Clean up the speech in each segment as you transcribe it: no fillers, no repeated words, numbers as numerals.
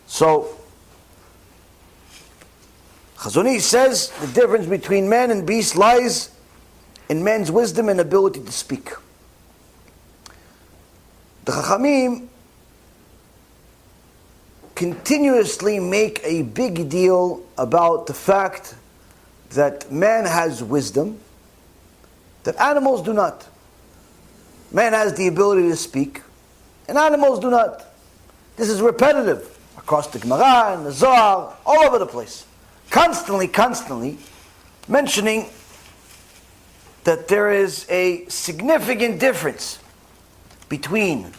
So, Chazon Ish says the difference between man and beast lies in man's wisdom and ability to speak. The Chachamim continuously make a big deal about the fact that man has wisdom that animals do not. Man has the ability to speak, and animals do not. This is repetitive across the Gemara and the Zohar, all over the place. Constantly mentioning that there is a significant difference between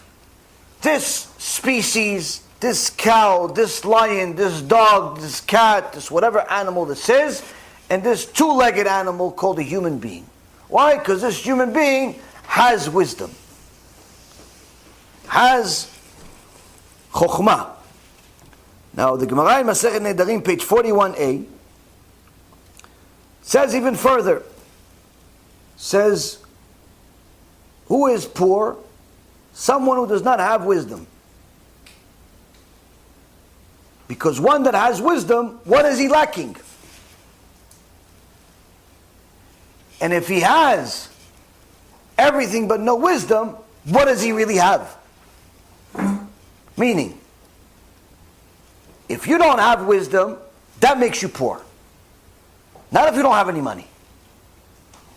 this species, this cow, this lion, this dog, this cat, this whatever animal this is, and this two-legged animal called a human being. Why? Because this human being has wisdom, has chokhmah. Now the Gemara in Masechet Nedarim, page 41a, says even further, says, who is poor? Someone who does not have wisdom. Because one that has wisdom, what is he lacking? And if he has everything but no wisdom, what does he really have? Meaning, if you don't have wisdom, that makes you poor. Not if you don't have any money.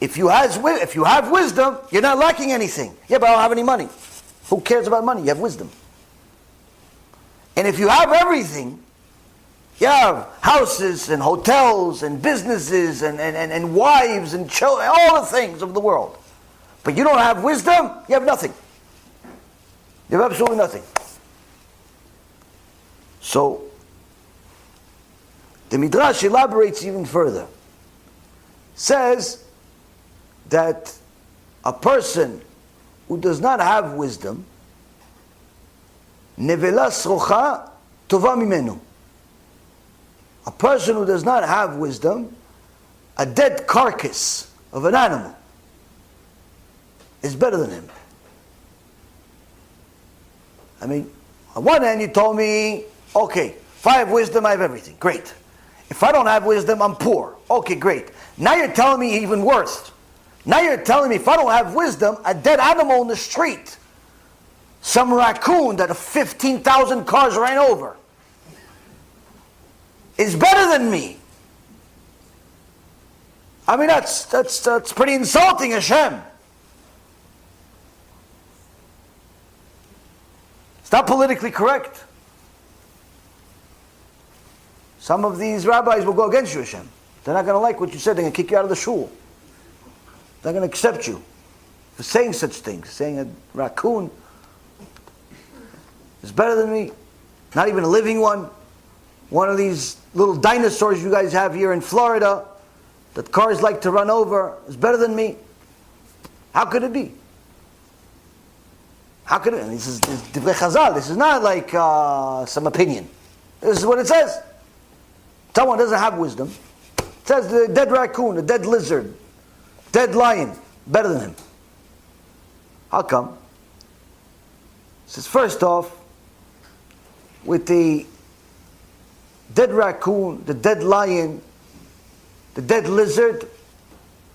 If you have wisdom, you're not lacking anything. Yeah, but I don't have any money. Who cares about money? You have wisdom. And if you have everything, you have houses and hotels and businesses and wives and children, all the things of the world. But you don't have wisdom, you have nothing. You have absolutely nothing. So, the Midrash elaborates even further. Says that a person who does not have wisdom, nevela srocha tova mimenu. A person who does not have wisdom, a dead carcass of an animal is better than him. I mean, on one hand you told me, okay, if I have wisdom, I have everything. Great. If I don't have wisdom, I'm poor. Okay, great. Now you're telling me even worse. Now you're telling me if I don't have wisdom, a dead animal in the street, some raccoon that 15,000 cars ran over, is better than me. I mean, that's pretty insulting, Hashem. It's not politically correct. Some of these rabbis will go against you, Hashem. They're not going to like what you said. They're going to kick you out of the shul. They're going to accept you for saying such things. Saying a raccoon is better than me. Not even a living one. One of these little dinosaurs you guys have here in Florida that cars like to run over is better than me. How could it be? How could it? And this is Divrei Chazal. This is not like some opinion. This is what it says. Someone doesn't have wisdom. It says the dead raccoon, the dead lizard, dead lion, better than him. How come? It says first off, with the dead raccoon, the dead lion, the dead lizard,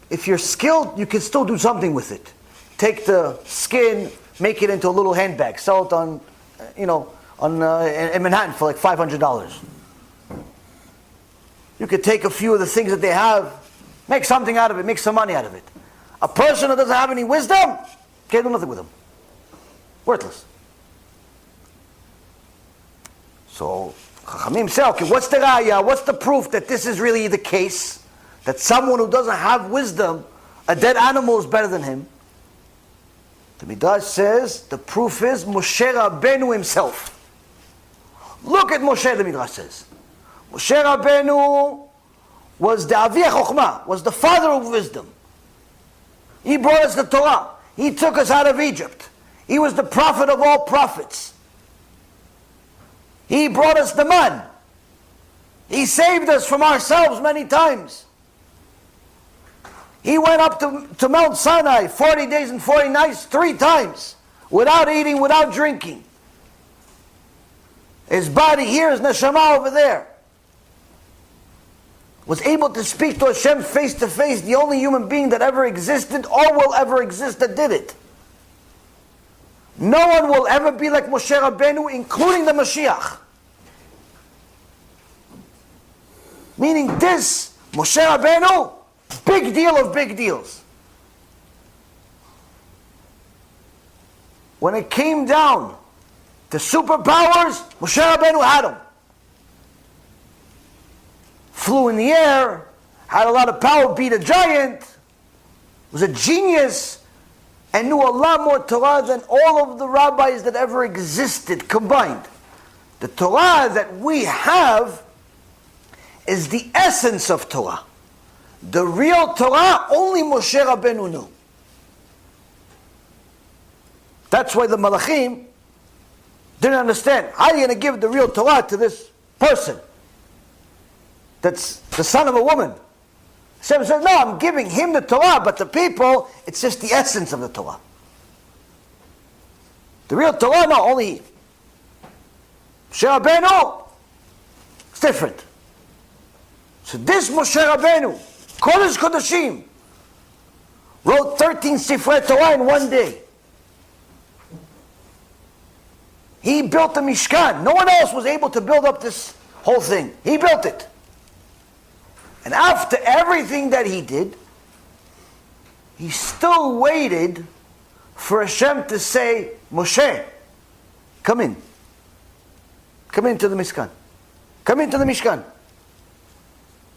if you're skilled, you can still do something with it. Take the skin, make it into a little handbag, sell it on, in Manhattan for like $500. You could take a few of the things that they have, make something out of it, make some money out of it. A person who doesn't have any wisdom, can't do nothing with them. Worthless. So, Chachamim say, okay, what's the raya? What's the proof that this is really the case? That someone who doesn't have wisdom, a dead animal is better than him? The Midrash says, the proof is Moshe Rabbeinu himself. Look at Moshe, the Midrash says. Moshe Rabbeinu was the Avi HaChokhmah, was the father of wisdom. He brought us the Torah. He took us out of Egypt. He was the prophet of all prophets. He brought us the man. He saved us from ourselves many times. He went up to Mount Sinai 40 days and 40 nights 3 times without eating, without drinking. His body here, his neshama over there. Was able to speak to Hashem face to face, the only human being that ever existed or will ever exist that did it. No one will ever be like Moshe Rabbeinu, including the Mashiach. Meaning this, Moshe Rabbeinu, big deal of big deals. When it came down to superpowers, Moshe Rabbeinu had them. Flew in the air, had a lot of power, beat a giant, was a genius, and knew a lot more Torah than all of the rabbis that ever existed combined. The Torah that we have is the essence of Torah. The real Torah, only Moshe Rabbeinu knew. That's why the Malachim didn't understand. How are you going to give the real Torah to this person that's the son of a woman? Hashem said, no, I'm giving him the Torah, but the people, it's just the essence of the Torah. The real Torah, no, only Moshe Rabbeinu, it's different. So this Moshe Rabbeinu, Kodesh Kodashim, wrote 13 Sifrei Torah in one day. He built the Mishkan. No one else was able to build up this whole thing. He built it. And after everything that he did, he still waited for Hashem to say, Moshe, come in. Come into the Mishkan. Come into the Mishkan.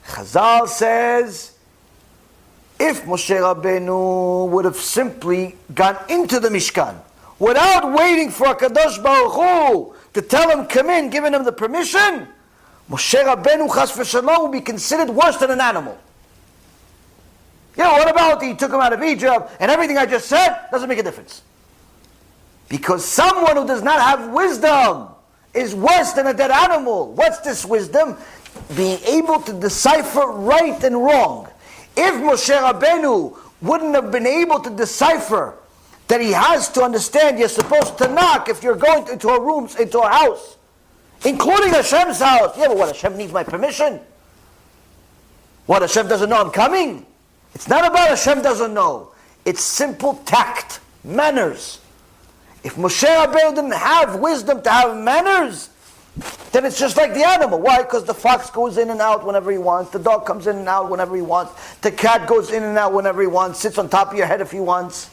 Chazal says, if Moshe Rabbeinu would have simply gone into the Mishkan, without waiting for HaKadosh Baruch Hu to tell him, come in, giving him the permission, Moshe Rabbeinu Chas v'Shalom would be considered worse than an animal. You know, what about he took him out of Egypt and everything I just said doesn't make a difference. Because someone who does not have wisdom is worse than a dead animal. What's this wisdom? Being able to decipher right and wrong. If Moshe Rabbeinu wouldn't have been able to decipher that he has to understand you're supposed to knock if you're going into a room, into a house, including Hashem's house. Yeah, but what, Hashem needs my permission? What, Hashem doesn't know I'm coming? It's not about Hashem doesn't know. It's simple tact, manners. If Moshe Rabbeinu didn't have wisdom to have manners, then it's just like the animal. Why? Because the fox goes in and out whenever he wants. The dog comes in and out whenever he wants. The cat goes in and out whenever he wants. Sits on top of your head if he wants.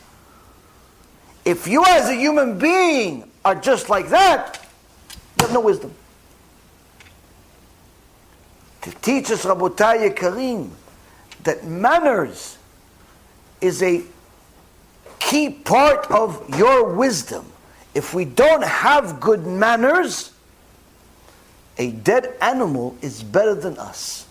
If you as a human being are just like that, you have no wisdom. To teach us, Rabotai Yekarim, that manners is a key part of your wisdom. If we don't have good manners, a dead animal is better than us.